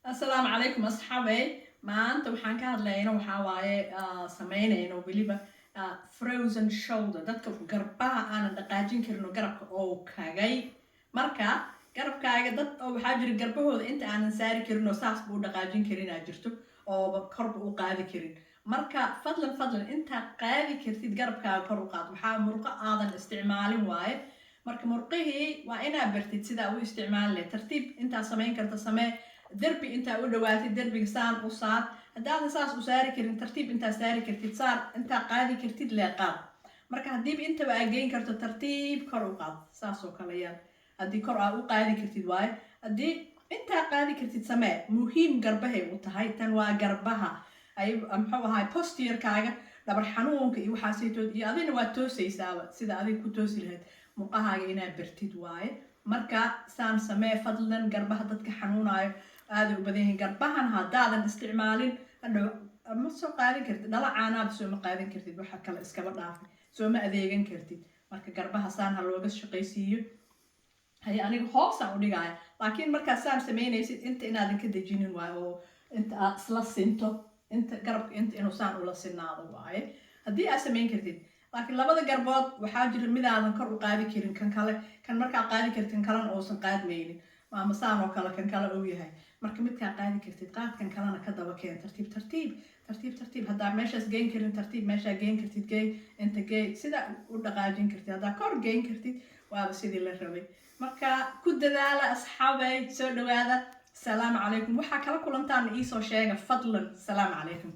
السلام عليكم أصحابي ما أنت وحان كهadlayno waxaa waaye sameynayno weliba frozen shoulder dadka garbaha aanan dhaqaajin karin oo garabka oo kagay marka garabkaaga dad oo waxaa jira garbahooda inta aanan saari karin oo saas buu dhaqaajin karin aa jirto oo korba u qaadi karin marka fadlan inta qaadi kartid garabkaaga kor u qaad waxaa murqo aadan isticmaalin waaye marka murqihii waa inaa bartid sida u isticmaali leh tartiib intaa sameyn karta samee derbi intaa u dhawaatid derbiga saan u saar haddaadan saas u saari karin tartiib intaa saari kartid saar intaa qaadi kartid lee qaad marka haddiiba intaba aa geyn karto tartiib kor u qaad saas oo kale yaal haddii kor aa u qaadi kartid waaye haddii intaa qaadi kartid samee muhiim garbahay u tahay tan waa garbaha ay muxuu ahaay posturkaaga dhabar xanuunka iyo waxaasaytood iyo adina waa toosaysaaba sida adiga ku toosi lahayd muqahaaga inaa bartid waaye marka saan samee fadlan garbaha dadka xanuunayo aada u badan yihiin garbahan haddaadan isticmaalin hadhow ma soo qaadan kartid dhala caanaaba soo ma qaadan kartid waxa kale iskaba dhaafay soo ma adeegan kartid marka garbaha saan ha looga shaqaysiiyo hay aniga hoosaan u dhigaya laakiin markaa saan samaynaysid inta inaadan ka dejinin waayo oo inta aad isla sinto inta garabka inta inuu saan ula sinaado waaye haddii aad samayn kartid laakiin labada garbood waxaa jira midaadan kor u qaadi karin kan kale kan markaa qaadi kartid kan kalena uusan qaadmaynin ama saan oo kale kan kale uu yahay marka midkaa qaadi kartid qaadkan kalena ka daba keen tartiib haddaa meeshaas geyn karin tartiib meeshaa geyn kartid geey inta geey sida u dhaqaajin kartid haddaa kor geyn kartid waaba sidii la rabay marka ku dadaala asxaabay soo dhawaada salaamu calaykum waxaa kala kulantaana iisoo sheega fadlan salaamu calaykum